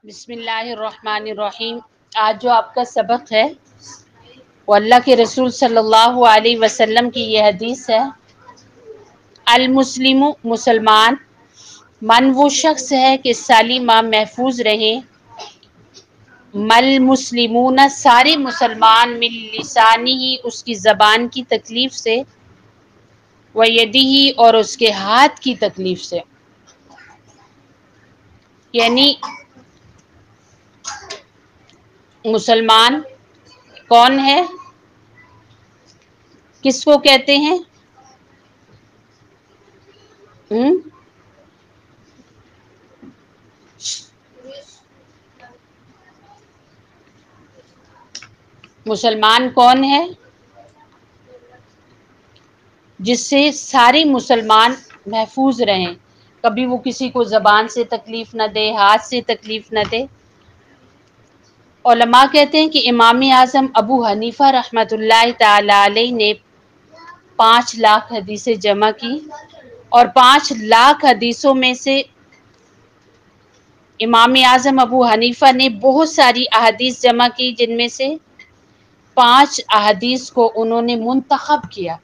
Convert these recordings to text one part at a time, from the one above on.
بسم اللہ الرحمن الرحیم۔ آج جو آپ کا سبق ہے وہ اللہ کے رسول صلی اللہ علیہ وسلم کی یہ حدیث ہے، المسلم مسلمان من وہ شخص ہے کہ سالمہ محفوظ رہیں، مل مسلمون سارے مسلمان من لسانی اس کی زبان کی تکلیف سے، و یدی اور اس کے ہاتھ کی تکلیف سے، یعنی مسلمان کون ہے، کس کو کہتے ہیں؟ مسلمان کون ہے؟ جس سے سارے مسلمان محفوظ رہیں، کبھی وہ کسی کو زبان سے تکلیف نہ دے، ہاتھ سے تکلیف نہ دے۔ علماء کہتے ہیں کہ امام اعظم ابو حنیفہ رحمۃ اللہ تعالی علیہ نے 5,00,000 حدیثیں جمع کی، اور 5,00,000 حدیثوں میں سے امام اعظم ابو حنیفہ نے بہت ساری احادیث جمع کی، جن میں سے 5 احادیث کو انہوں نے منتخب کیا،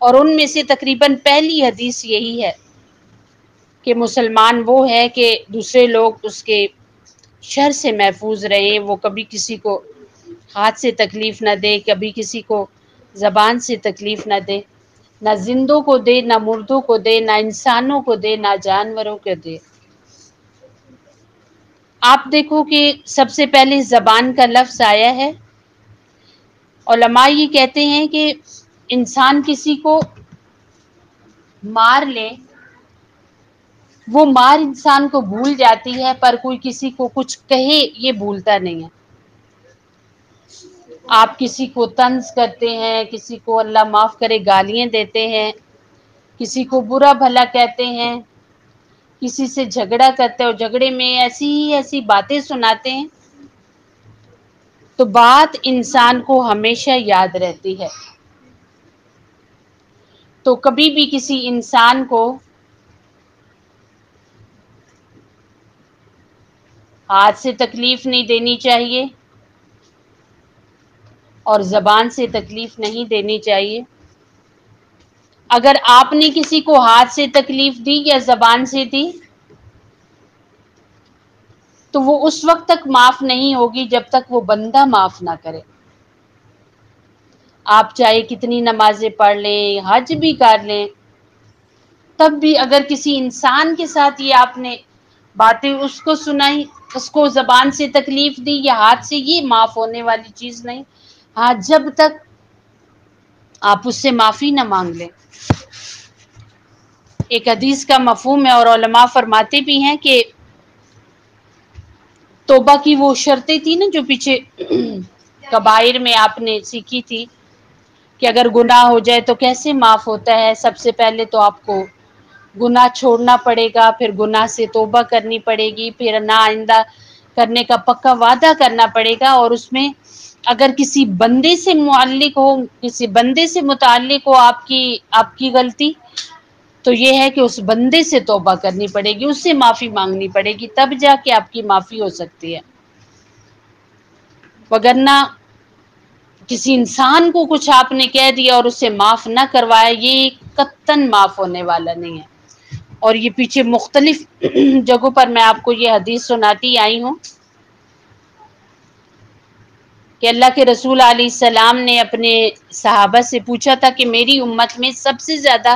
اور ان میں سے تقریباً پہلی حدیث یہی ہے کہ مسلمان وہ ہے کہ دوسرے لوگ اس کے شر سے محفوظ رہیں، وہ کبھی کسی کو ہاتھ سے تکلیف نہ دے، کبھی کسی کو زبان سے تکلیف نہ دے، نہ زندوں کو دے، نہ مردوں کو دے، نہ انسانوں کو دے، نہ جانوروں کو دے۔ آپ دیکھو کہ سب سے پہلے زبان کا لفظ آیا ہے۔ علماء یہ کہتے ہیں کہ انسان کسی کو مار لے، وہ مار انسان کو بھول جاتی ہے، پر کوئی کسی کو کچھ کہے یہ بھولتا نہیں ہے۔ آپ کسی کو طنز کرتے ہیں، کسی کو اللہ معاف کرے گالیاں دیتے ہیں، کسی کو برا بھلا کہتے ہیں، کسی سے جھگڑا کرتے ہو، جھگڑے میں ایسی باتیں سناتے ہیں، تو بات انسان کو ہمیشہ یاد رہتی ہے۔ تو کبھی بھی کسی انسان کو ہاتھ سے تکلیف نہیں دینی چاہیے، اور زبان سے تکلیف نہیں دینی چاہیے۔ اگر آپ نے کسی کو ہاتھ سے تکلیف دی یا زبان سے دی، تو وہ اس وقت تک معاف نہیں ہوگی جب تک وہ بندہ معاف نہ کرے۔ آپ چاہے کتنی نمازیں پڑھ لیں، حج بھی کر لیں، تب بھی اگر کسی انسان کے ساتھ یہ آپ نے باتیں اس کو سنائی، اس کو زبان سے تکلیف دی یا ہاتھ سے، یہ معاف ہونے والی چیز نہیں۔ ہاں، جب تک آپ اس سے معافی نہ مانگ لیں۔ ایک حدیث کا مفہوم ہے، اور علماء فرماتے بھی ہیں کہ توبہ کی وہ شرطیں تھی نا جو پیچھے کبائر میں آپ نے سیکھی تھی، کہ اگر گناہ ہو جائے تو کیسے معاف ہوتا ہے۔ سب سے پہلے تو آپ کو گناہ چھوڑنا پڑے گا، پھر گناہ سے توبہ کرنی پڑے گی، پھر نہ آئندہ کرنے کا پکا وعدہ کرنا پڑے گا، اور اس میں اگر کسی بندے سے متعلق ہو آپ کی غلطی، تو یہ ہے کہ اس بندے سے توبہ کرنی پڑے گی، اس سے معافی مانگنی پڑے گی، تب جا کے آپ کی معافی ہو سکتی ہے۔ وگرنہ کسی انسان کو کچھ آپ نے کہہ دیا اور اسے معاف نہ کروایا، یہ قطعاً معاف ہونے والا نہیں ہے۔ اور یہ پیچھے مختلف جگہوں پر میں آپ کو یہ حدیث سناتی آئی ہوں کہ اللہ کے رسول علیہ السلام نے اپنے صحابہ سے پوچھا تھا کہ میری امت میں سب سے زیادہ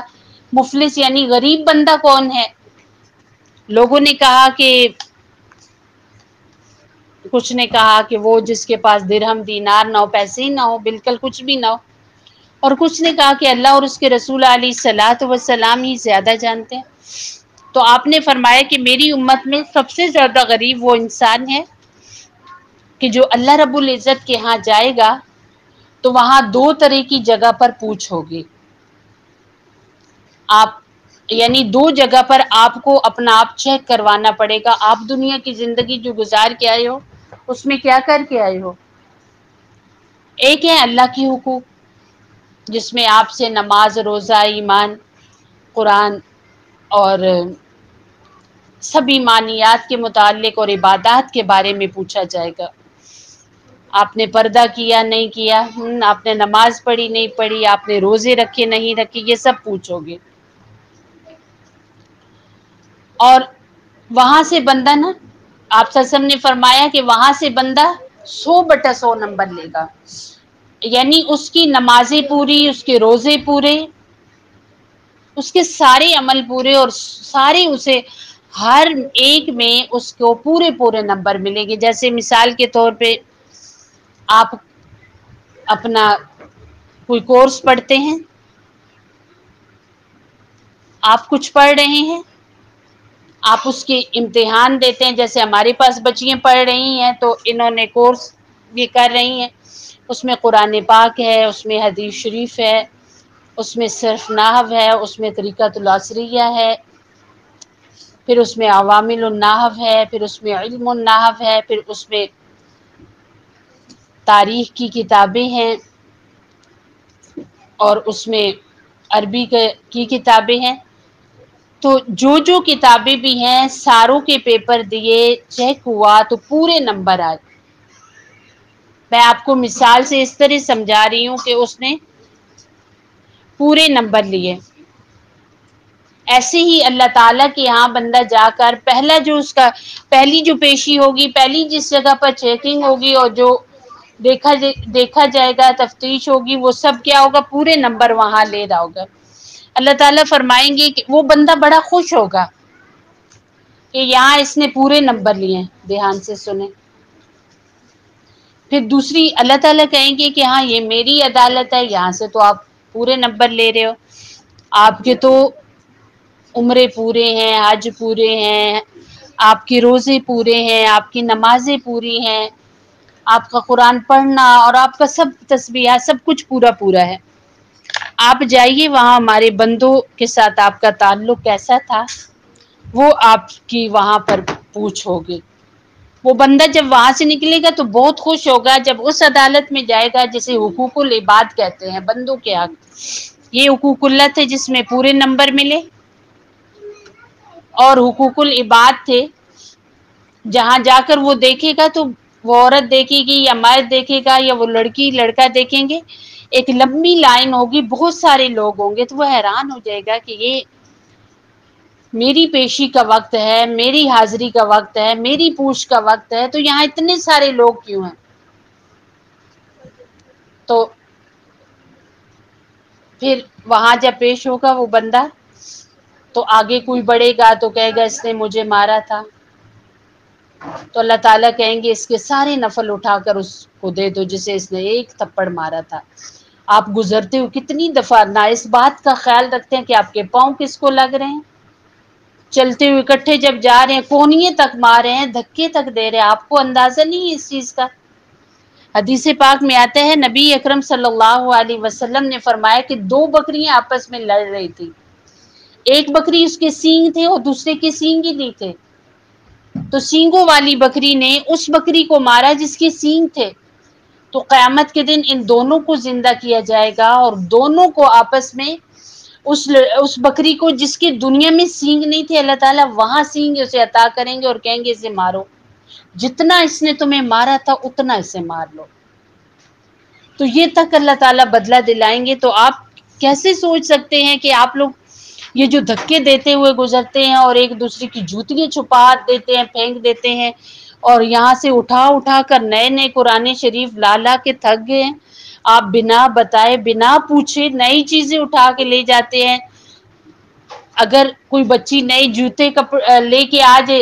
مفلس یعنی غریب بندہ کون ہے؟ لوگوں نے کہا کہ کچھ نے کہا کہ وہ جس کے پاس درہم دینار نہ ہو، پیسے ہی نہ ہو، بالکل کچھ بھی نہ ہو، اور کچھ نے کہا کہ اللہ اور اس کے رسول علیہ الصلوۃ والسلام ہی زیادہ جانتے ہیں۔ تو آپ نے فرمایا کہ میری امت میں سب سے زیادہ غریب وہ انسان ہے کہ جو اللہ رب العزت کے ہاں جائے گا تو وہاں 2 طرح کی جگہ پر پوچھ ہوگی۔ یعنی 2 جگہ پر آپ کو اپنا آپ چیک کروانا پڑے گا، آپ دنیا کی زندگی جو گزار کے آئے ہو اس میں کیا کر کے آئے ہو۔ ایک ہے اللہ کی حقوق، جس میں آپ سے نماز، روزہ، ایمان، قرآن اور سب ایمانیات کے متعلق اور عبادات کے بارے میں پوچھا جائے گا۔ آپ نے پردہ کیا نہیں کیا، آپ نے نماز پڑھی نہیں پڑھی، آپ نے روزے رکھے نہیں رکھے، یہ سب پوچھو گے۔ اور وہاں سے بندہ نا، آپ صلی اللہ علیہ وسلم نے فرمایا کہ وہاں سے بندہ 100/100 نمبر لے گا، یعنی اس کی نمازیں پوری، اس کے روزے پورے، اس کے سارے عمل پورے، اور سارے اسے ہر ایک میں اس کو پورے نمبر ملیں گے۔ جیسے مثال کے طور پہ آپ اپنا کوئی کورس پڑھتے ہیں، آپ کچھ پڑھ رہے ہیں، آپ اس کے امتحان دیتے ہیں، جیسے ہمارے پاس بچیاں پڑھ رہی ہیں تو انہوں نے کورس بھی کر رہی ہیں، اس میں قرآن پاک ہے، اس میں حدیث شریف ہے، اس میں صرف نحو ہے، اس میں طریقۃ العصریہ ہے، پھر اس میں عوامل النحو ہے، پھر اس میں علم النحو ہے، پھر اس میں تاریخ کی کتابیں ہیں، اور اس میں عربی کی کتابیں ہیں۔ تو جو کتابیں بھی ہیں ساروں کے پیپر دیے، چیک ہوا تو پورے نمبر آئے۔ میں آپ کو مثال سے اس طرح سمجھا رہی ہوں کہ اس نے پورے نمبر لیے۔ ایسے ہی اللہ تعالیٰ کے یہاں بندہ جا کر پہلی جو پیشی ہوگی، پہلی جس جگہ پر چیکنگ ہوگی اور جو دیکھا جائے گا، تفتیش ہوگی، وہ سب کیا ہوگا؟ پورے نمبر وہاں لے رہا ہوگا۔ اللہ تعالیٰ فرمائیں گے کہ وہ بندہ بڑا خوش ہوگا کہ یہاں اس نے پورے نمبر لیے۔ دھیان سے سنیں۔ پھر دوسری اللہ تعالیٰ کہیں گے کہ ہاں یہ میری عدالت ہے، یہاں سے تو آپ پورے نمبر لے رہے ہو، آپ کے تو عمرے پورے ہیں، حج پورے ہیں، آپ کے روزے پورے ہیں، آپ کی نمازیں پوری ہیں، آپ کا قرآن پڑھنا اور آپ کا سب تسبیحات سب کچھ پورا ہے۔ آپ جائیے وہاں ہمارے بندوں کے ساتھ آپ کا تعلق کیسا تھا، وہ آپ کی وہاں پر پوچھو گے۔ وہ بندہ جب وہاں سے نکلے گا تو بہت خوش ہوگا جب اس عدالت میں جائے گا جسے حقوق العباد کہتے ہیں، بندوں کے حق۔ یہ حقوق اللہ تھے جس میں پورے نمبر ملے، اور حقوق العباد تھے جہاں جا کر وہ دیکھے گا تو وہ عورت دیکھے گی یا مرد دیکھے گا یا وہ لڑکی لڑکا دیکھیں گے، ایک لمبی لائن ہوگی، بہت سارے لوگ ہوں گے، تو وہ حیران ہو جائے گا کہ یہ میری پیشی کا وقت ہے، میری حاضری کا وقت ہے، میری پوچھ کا وقت ہے، تو یہاں اتنے سارے لوگ کیوں ہیں؟ تو پھر وہاں جب پیش ہوگا وہ بندہ تو آگے کوئی بڑھے گا تو کہے گا اس نے مجھے مارا تھا، تو اللہ تعالیٰ کہیں گے اس کے سارے نفل اٹھا کر اس کو دے دو جسے اس نے ایک تھپڑ مارا تھا۔ آپ گزرتے ہو کتنی دفعہ نہ اس بات کا خیال رکھتے ہیں کہ آپ کے پاؤں کس کو لگ رہے ہیں، چلتے ہوئے اکٹھے جب جا رہے ہیں کونیے تک مار رہے ہیں، دھکے تک دے رہے ہیں، آپ کو اندازہ نہیں ہے اس چیز کا۔ حدیث پاک میں آتا ہے نبی اکرم صلی اللہ علیہ وسلم نے فرمایا کہ 2 بکریاں آپس میں لڑ رہی تھی، ایک بکری اس کے سینگ تھے اور دوسرے کے سینگ ہی نہیں تھے، تو سینگوں والی بکری نے اس بکری کو مارا جس کے سینگ تھے، تو قیامت کے دن ان دونوں کو زندہ کیا جائے گا اور دونوں کو آپس میں اس بکری کو جس کی دنیا میں سینگ نہیں تھے اللہ تعالیٰ وہاں سینگ اسے عطا کریں گے اور کہیں گے اسے مارو، جتنا اس نے تمہیں مارا تھا اتنا اسے مار لو۔ تو یہ تک اللہ تعالیٰ بدلہ دلائیں گے۔ تو آپ کیسے سوچ سکتے ہیں کہ آپ لوگ یہ جو دھکے دیتے ہوئے گزرتے ہیں اور ایک دوسرے کی جوتیاں چھپا دیتے ہیں، پھینک دیتے ہیں، اور یہاں سے اٹھا کر نئے قرآن شریف لا کے تھک گئے ہیں، آپ بنا بتائے بنا پوچھے نئی چیزیں اٹھا کے لے جاتے ہیں۔ اگر کوئی بچی نئے جوتے لے کے آج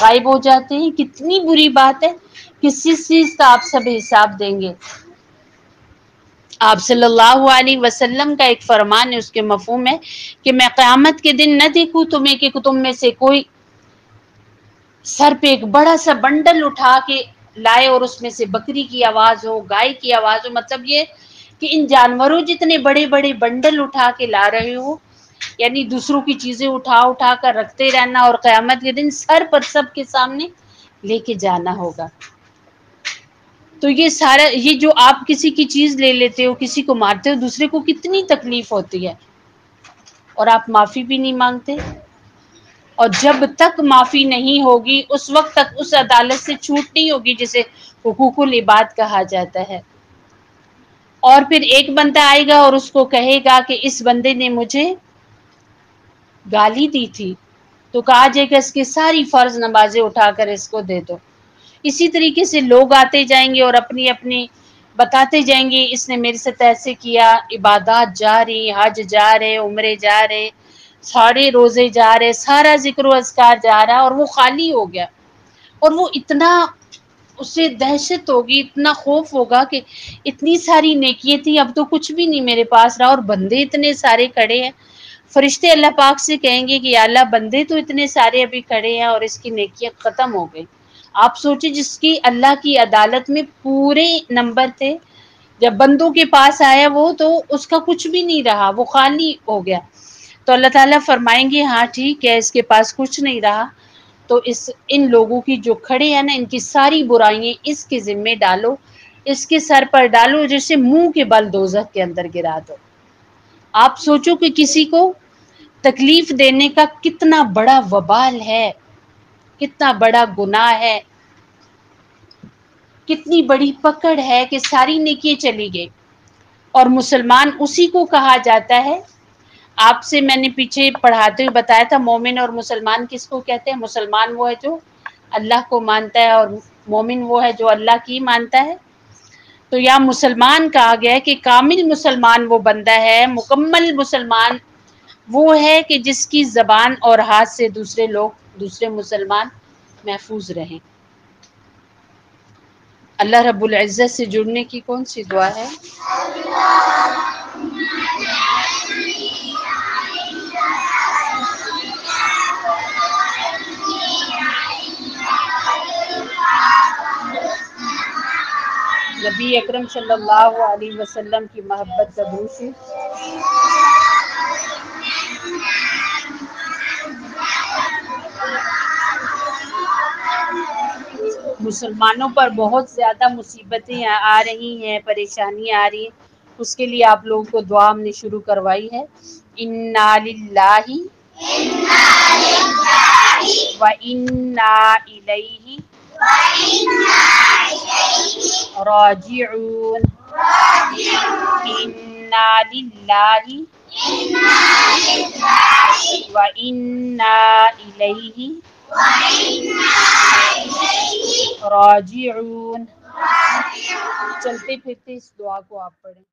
غائب ہو جاتے ہیں، کتنی بری بات ہے، کس چیز کا آپ سب حساب دیں گے؟ آپ صلی اللہ علیہ وسلم کا ایک فرمان ہے، اس کے مفہوم ہے کہ میں قیامت کے دن نہ دیکھوں تمہیں کہ تم میں سے کوئی سر پہ ایک بڑا سا بنڈل اٹھا کے لائے اور اس میں سے بکری کی آواز ہو، گائے کی آواز ہو، مطلب یہ کہ ان جانوروں جتنے بڑے بڑے بنڈل اٹھا کے لا رہے ہو، یعنی دوسروں کی چیزیں اٹھا کر رکھتے رہنا اور قیامت کے دن سر پر سب کے سامنے لے کے جانا ہوگا۔ تو یہ سارا، یہ جو آپ کسی کی چیز لے لیتے ہو، کسی کو مارتے ہو، دوسرے کو کتنی تکلیف ہوتی ہے، اور آپ معافی بھی نہیں مانگتے، اور جب تک معافی نہیں ہوگی اس وقت تک اس عدالت سے چھوٹ نہیں ہوگی جسے حقوق العباد کہا جاتا ہے۔ اور پھر ایک بندہ آئے گا اور اس کو کہے گا کہ اس بندے نے مجھے گالی دی تھی، تو کہا جائے گا اس کی ساری فرض نمازیں اٹھا کر اس کو دے دو۔ اسی طریقے سے لوگ آتے جائیں گے اور اپنی اپنی بتاتے جائیں گے اس نے میرے ساتھ ایسے کیا، عبادات جاری، حج جا رہے، عمرے جا رہے، سارے روزے جا رہے، سارا ذکر و اذکار جا رہا، اور وہ خالی ہو گیا، اور وہ اتنا اسے دہشت ہوگی، اتنا خوف ہوگا کہ اتنی ساری نیکیاں تھی، اب تو کچھ بھی نہیں میرے پاس رہا، اور بندے اتنے سارے کھڑے ہیں۔ فرشتے اللہ پاک سے کہیں گے کہ یا اللہ بندے تو اتنے سارے ابھی کھڑے ہیں اور اس کی نیکیاں ختم ہو گئی۔ آپ سوچیں جس کی اللہ کی عدالت میں پورے نمبر تھے، جب بندوں کے پاس آیا وہ تو اس کا کچھ بھی نہیں رہا، وہ خالی ہو گیا۔ تو اللہ تعالیٰ فرمائیں گے ہاں ٹھیک ہے اس کے پاس کچھ نہیں رہا، تو ان لوگوں کی جو کھڑے ہیں نا ان کی ساری برائیاں اس کے ذمے ڈالو، اس کے سر پر ڈالو، جیسے منہ کے بل دوزخ کے اندر گرا دو۔ آپ سوچو کہ کسی کو تکلیف دینے کا کتنا بڑا وبال ہے، کتنا بڑا گناہ ہے، کتنی بڑی پکڑ ہے کہ ساری نیکیاں چلی گئی۔ اور مسلمان اسی کو کہا جاتا ہے، آپ سے میں نے پیچھے پڑھاتے ہوئے بتایا تھا مومن اور مسلمان کس کو کہتے ہیں۔ مسلمان وہ ہے جو اللہ کو مانتا ہے، اور مومن وہ ہے جو اللہ کی مانتا ہے۔ تو یہاں مسلمان کہا گیا ہے کہ کامل مسلمان وہ بندہ ہے، مکمل مسلمان وہ ہے کہ جس کی زبان اور ہاتھ سے دوسرے مسلمان محفوظ رہیں۔ اللہ رب العزت سے جڑنے کی کون سی دعا ہے؟ نبی اکرم صلی اللہ علیہ وسلم کی محبت کا دوش۔ مسلمانوں پر بہت زیادہ مصیبتیں آ رہی ہیں، پریشانیاں آ رہی ہیں، اس کے لیے آپ لوگوں کو دعا ہم نے شروع کروائی ہے۔ انا للہ و انا الیہ راجعون۔ انا للہ و انا الیہ راجعون۔ چلتے پھرتے اس دعا کو آپ پڑھیں۔